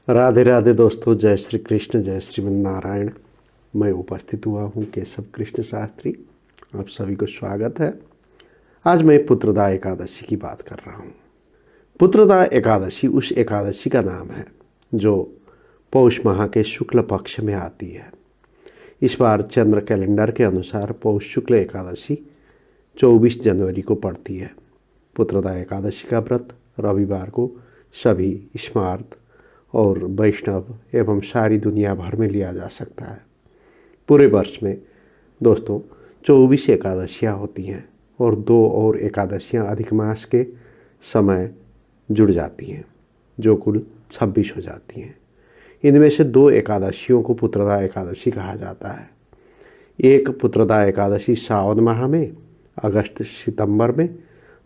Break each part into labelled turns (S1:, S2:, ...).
S1: राधे राधे दोस्तों, जय श्री कृष्ण, जय श्रीमन नारायण। मैं उपस्थित हुआ हूँ केशव कृष्ण शास्त्री। आप सभी को स्वागत है। आज मैं पुत्रदा एकादशी की बात कर रहा हूँ। पुत्रदा एकादशी उस एकादशी का नाम है जो पौष माह के शुक्ल पक्ष में आती है। इस बार चंद्र कैलेंडर के अनुसार पौष शुक्ल एकादशी 24 जनवरी को पड़ती है। पुत्रदा एकादशी का व्रत रविवार को सभी स्मार्त और वैष्णव एवं सारी दुनिया भर में लिया जा सकता है। पूरे वर्ष में दोस्तों 24 एकादशियाँ होती हैं और 2 और एकादशियाँ अधिक मास के समय जुड़ जाती हैं, जो कुल 26 हो जाती हैं। इनमें से 2 एकादशियों को पुत्रदा एकादशी कहा जाता है। एक पुत्रदा एकादशी सावन माह में अगस्त सितंबर में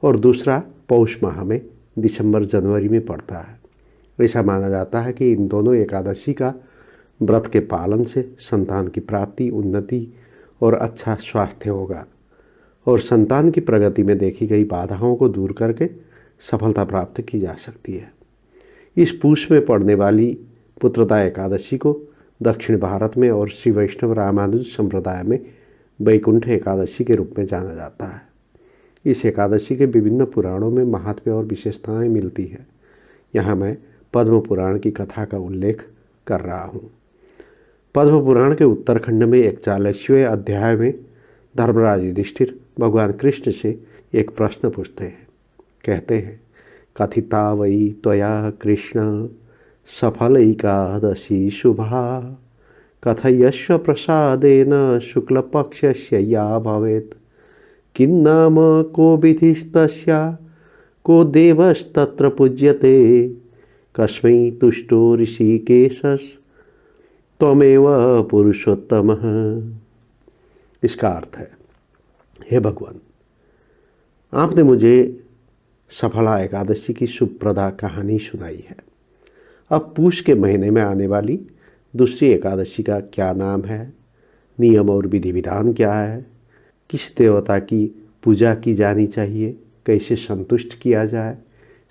S1: और दूसरा पौष माह में दिसंबर जनवरी में पड़ता है। ऐसा माना जाता है कि इन दोनों एकादशी का व्रत के पालन से संतान की प्राप्ति, उन्नति और अच्छा स्वास्थ्य होगा और संतान की प्रगति में देखी गई बाधाओं को दूर करके सफलता प्राप्त की जा सकती है। इस पूष में पड़ने वाली पुत्रदा एकादशी को दक्षिण भारत में और श्री वैष्णव रामानुज संप्रदाय में वैकुंठ एकादशी के रूप में जाना जाता है। इस एकादशी के विभिन्न पुराणों में महात्म्य और विशेषताएं मिलती है। यहाँ मैं पद्म पुराण की कथा का उल्लेख कर रहा हूँ। पद्म पुराण के उत्तरखंड में 41वें अध्याय में धर्मराज युधिष्ठिर भगवान कृष्ण से एक प्रश्न पूछते हैं। कहते हैं, कथिता वै त्वया कृष्ण सफल एकादशी शुभा कथयस्व प्रसादेन शुक्ल पक्षस्य या भवेत् किन्नाम को विधिस्तस्या को देवस्तत्र पूज्यते कस्मै तुष्टो ऋषिकेशस् त्वमेव पुरुषोत्तमः। इसका अर्थ है, हे भगवान, आपने मुझे सफला एकादशी की सुप्रदा कहानी सुनाई है। अब पूष के महीने में आने वाली दूसरी एकादशी का क्या नाम है, नियम और विधि विधान क्या है, किस देवता की पूजा की जानी चाहिए, कैसे संतुष्ट किया जाए,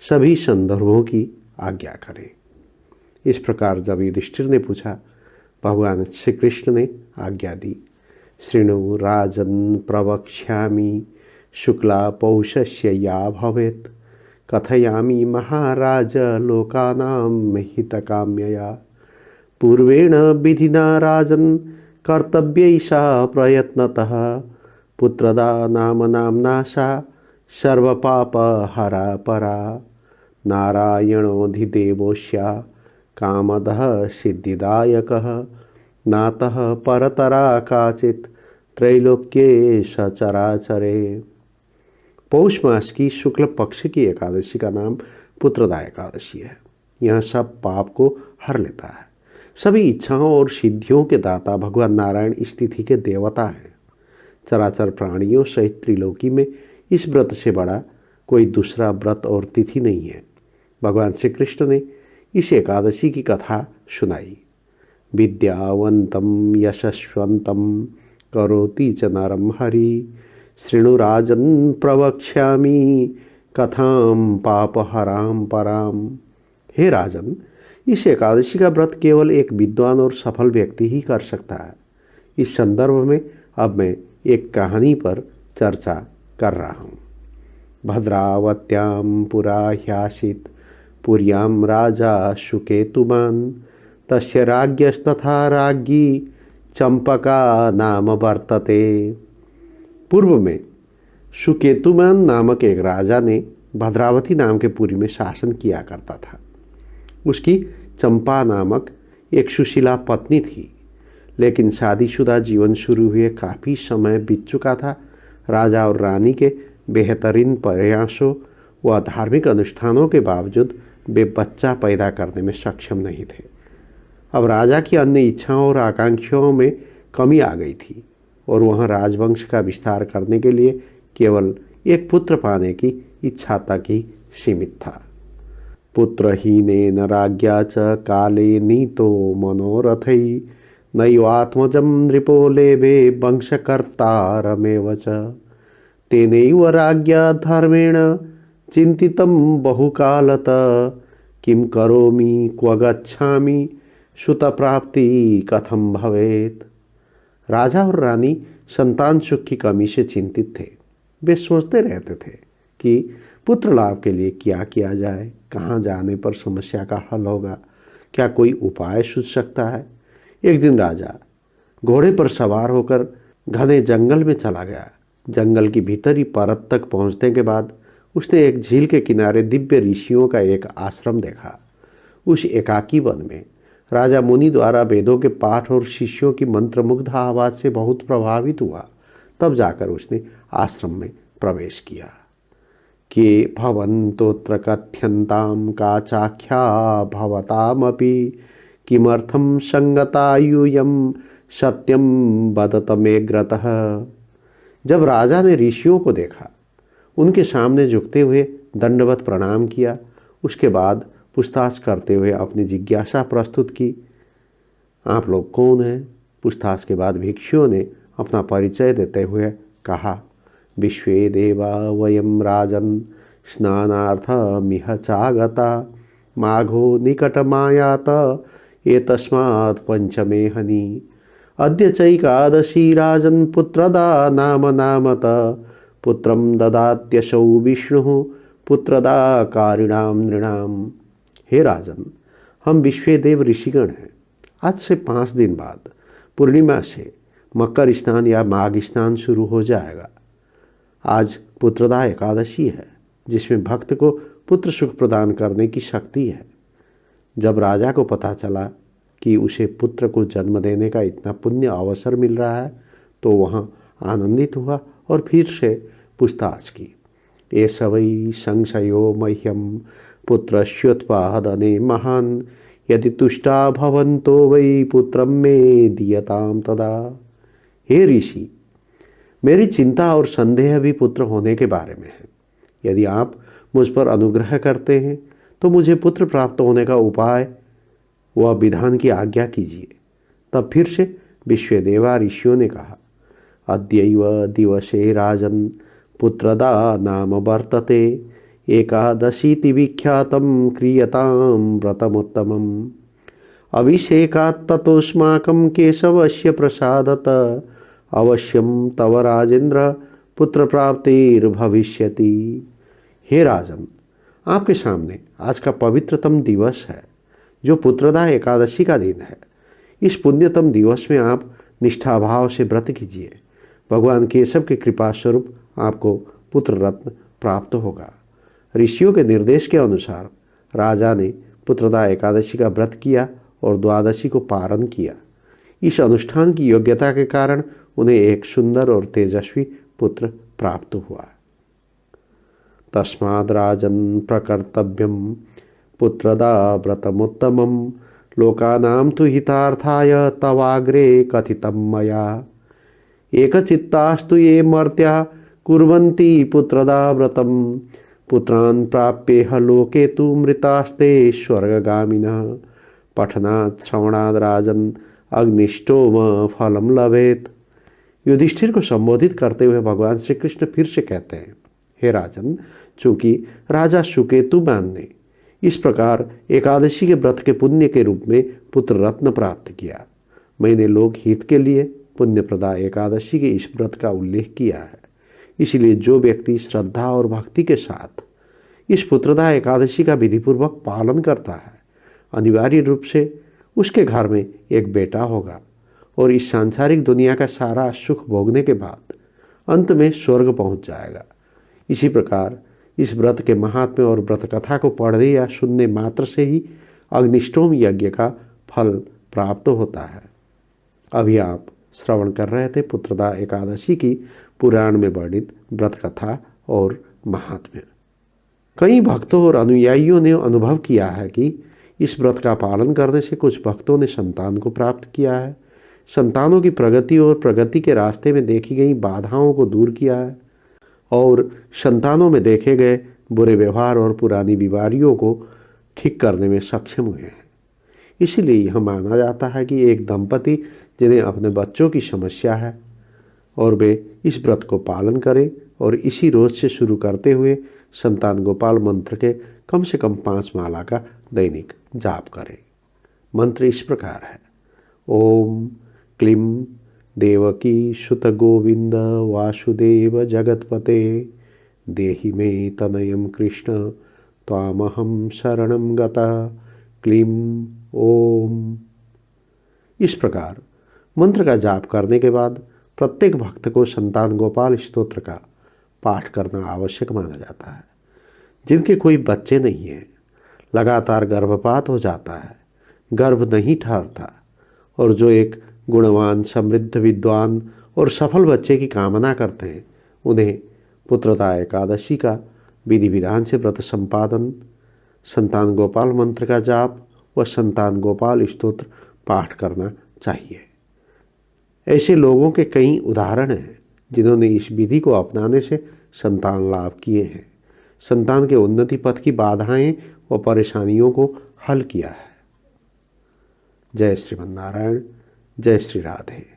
S1: सभी संदर्भों की आज्ञा करें। इस प्रकार जब युधिष्ठिर ने पूछा, भगवान श्री कृष्ण ने आज्ञा दी। शृणु राजन् प्रवक्ष्यामि शुक्ला पौषस्य या भवेत् कथयामि महाराज लोकानां हितकाम्यया पूर्वेण विधिना राजन् कर्तव्यैषा प्रयत्नतः पुत्रदा नाम नाम्ना सा सर्वपापहरा परा नारायणोऽधिदेवोऽस्या कामदः सिद्धिदायकः नातः परतरा काचित् त्रैलोक्ये सचराचरे। पौष मास की शुक्ल पक्ष की एकादशी का नाम पुत्रदा एकादशी है। यह सब पाप को हर लेता है। सभी इच्छाओं और सिद्धियों के दाता भगवान नारायण इस तिथि के देवता हैं। चराचर प्राणियों सहित त्रिलोकी में इस व्रत से बड़ा कोई दूसरा व्रत और तिथि नहीं है। भगवान श्री कृष्ण ने इस एकादशी की कथा सुनाई। विद्यावंतम यशस्वंतम करोति च नरम हरि शृणु राजन् प्रवक्ष्यामि कथाम पापहराम पराम। हे राजन, इस एकादशी का व्रत केवल एक विद्वान और सफल व्यक्ति ही कर सकता है। इस संदर्भ में अब मैं एक कहानी पर चर्चा कर रहा हूँ। भद्रावत्यां पुरा ह्यासीत् पुर्यां राजा सुकेतुमान् तस्य राज्ञस्तथा राज्ञी चंपका नाम वर्तते। पूर्व में सुकेतुमान नामक एक राजा ने भद्रावती नाम के पुरी में शासन किया करता था। उसकी चंपा नामक एक सुशीला पत्नी थी, लेकिन शादीशुदा जीवन शुरू हुए काफ़ी समय बीत चुका था। राजा और रानी के बेहतरीन प्रयासों व धार्मिक अनुष्ठानों के बावजूद वे बच्चा पैदा करने में सक्षम नहीं थे। अब राजा की अन्य इच्छाओं और आकांक्षाओं में कमी आ गई थी और वह राजवंश का विस्तार करने के लिए केवल एक पुत्र पाने की इच्छा तक ही सीमित था। पुत्रहीनेन राज्ञा च काले नीतो मनोरथै नैवात्मजं नृपो लेभे वंशकर्तारमेव च तेनैव राज्ञा धर्मेण चिंतितं बहुकालत किम करोमि क्व गच्छामि सुत प्राप्ति कथम भवेत। राजा और रानी संतान सुख की कमी से चिंतित थे। वे सोचते रहते थे कि पुत्र लाभ के लिए क्या किया जाए, कहाँ जाने पर समस्या का हल होगा, क्या कोई उपाय सूझ सकता है। एक दिन राजा घोड़े पर सवार होकर घने जंगल में चला गया। जंगल की भीतरी परत तक पहुंचने के बाद उसने एक झील के किनारे दिव्य ऋषियों का एक आश्रम देखा। उस एकाकी वन में राजा मुनि द्वारा वेदों के पाठ और शिष्यों की मंत्रमुग्ध आवाज से बहुत प्रभावित हुआ। तब जाकर उसने आश्रम में प्रवेश किया। के भवन्तोऽत्र कथ्यन्तां का चाख्या भवतामपि किमर्थं संगता यूयं सत्यम वदत मे ग्रतः। जब राजा ने ऋषियों को देखा, उनके सामने झुकते हुए दंडवत प्रणाम किया। उसके बाद पूछताछ करते हुए अपनी जिज्ञासा प्रस्तुत की। आप लोग कौन हैं? पूछताछ के बाद भिक्षुओं ने अपना परिचय देते हुए कहा, विश्वे देवा वयम राजन स्नानार्थमिह चागता माघो निकटमायात एतस्मात् पंचमे हनि। अद्य चैकादशी राजन पुत्रदा नाम नामत पुत्रम ददात्यसौ विष्णु पुत्रदा कारिणाम नृणाम। हे राजन, हम विश्वेदेव ऋषिगण हैं। आज से 5 दिन बाद पूर्णिमा से मकर स्नान या माघ स्नान शुरू हो जाएगा। आज पुत्रदा एकादशी है, जिसमें भक्त को पुत्र सुख प्रदान करने की शक्ति है। जब राजा को पता चला कि उसे पुत्र को जन्म देने का इतना पुण्य अवसर मिल रहा है, तो वहाँ आनंदित हुआ और फिर से पूछताछ की। एष वै संशयो मह्यम पुत्रस्योत्पादने महान यदि तुष्टा भवन्तो वै पुत्रम मे दीयताम तदा। हे ऋषि, मेरी चिंता और संदेह भी पुत्र होने के बारे में है। यदि आप मुझ पर अनुग्रह करते हैं तो मुझे पुत्र प्राप्त होने का उपाय व विधान की आज्ञा कीजिए। तब फिर से विश्वदेवा ऋषियों ने कहा, अद्यैव दिवसे राजन पुत्रदा नाम वर्तते एकादशीति विख्यातं क्रियतां व्रतमुत्तमम्। अभिषेकात् ततोऽस्माकं केशवस्य प्रसादत अवश्यम तव राजेंद्र पुत्र प्राप्तिर्भविष्यति। हे राजन, आपके सामने आज का पवित्रतम दिवस है, जो पुत्रदा एकादशी का दिन है। इस पुण्यतम दिवस में आप निष्ठाभाव से व्रत कीजिए। भगवान केशव की कृपा स्वरूप आपको पुत्र रत्न प्राप्त होगा। ऋषियों के निर्देश के अनुसार राजा ने पुत्रदा एकादशी का व्रत किया और द्वादशी को पारण किया। इस अनुष्ठान की योग्यता के कारण उन्हें एक सुंदर और तेजस्वी पुत्र प्राप्त हुआ। तस्माद् राजन् प्रकर्तव्यं पुत्रदा व्रतमुत्तमं लोकानां तु हितार्थाय तवाग्रे कथितं मया। एकचित्तास्तु ये मर्त्या कुर्वन्ति पुत्रदा व्रतं पुत्रान् प्राप्येह लोके तु मृतास्ते स्वर्गगामिनः। पठनात् श्रवणाद् राजन् अग्निष्टोम फलम लभेत। युधिष्ठिर को संबोधित करते हुए भगवान श्री कृष्ण फिर से कहते हैं, हे राजन, चूंकि राजा सुकेतुमान ने इस प्रकार एकादशी के व्रत के पुण्य के रूप में पुत्र रत्न प्राप्त किया, मैंने लोक हित के लिए पुण्यप्रदा एकादशी के इस व्रत का उल्लेख किया है। इसलिए जो व्यक्ति श्रद्धा और भक्ति के साथ इस पुत्रदा एकादशी का विधिपूर्वक पालन करता है, अनिवार्य रूप से उसके घर में एक बेटा होगा और इस सांसारिक दुनिया का सारा सुख भोगने के बाद अंत में स्वर्ग पहुंच जाएगा। इसी प्रकार इस व्रत के महात्म्य और व्रत कथा को पढ़ने या सुनने मात्र से ही अग्निष्टोम यज्ञ का फल प्राप्त होता है। अभी आप श्रवण कर रहे थे पुत्रदा एकादशी की पुराण में वर्णित व्रत कथा और महात्म्य। कई भक्तों और अनुयायियों ने अनुभव किया है कि इस व्रत का पालन करने से कुछ भक्तों ने संतान को प्राप्त किया है, संतानों की प्रगति और प्रगति के रास्ते में देखी गई बाधाओं को दूर किया है और संतानों में देखे गए बुरे व्यवहार और पुरानी बीमारियों को ठीक करने में सक्षम हुए हैं। इसलिए यह माना जाता है कि एक दंपति जिन्हें अपने बच्चों की समस्या है और वे इस व्रत को पालन करें और इसी रोज से शुरू करते हुए संतान गोपाल मंत्र के कम से कम 5 माला का दैनिक जाप करें। मंत्र इस प्रकार है। ओम क्लीं देवकी सुत गोविंद वासुदेव जगतपते देहि मे तनयं कृष्ण त्वामहं शरणं गता क्लीं ओम। इस प्रकार मंत्र का जाप करने के बाद प्रत्येक भक्त को संतान गोपाल स्तोत्र का पाठ करना आवश्यक माना जाता है। जिनके कोई बच्चे नहीं हैं, लगातार गर्भपात हो जाता है, गर्भ नहीं ठहरता और जो एक गुणवान, समृद्ध, विद्वान और सफल बच्चे की कामना करते हैं, उन्हें पुत्रदा एकादशी का विधि विधान से व्रत संपादन, संतान गोपाल मंत्र का जाप व संतान गोपाल स्तोत्र पाठ करना चाहिए। ऐसे लोगों के कई उदाहरण हैं जिन्होंने इस विधि को अपनाने से संतान लाभ किए हैं, संतान के उन्नति पथ की बाधाएं व परेशानियों को हल किया है। जय श्रीमन नारायण, जय श्री राधे।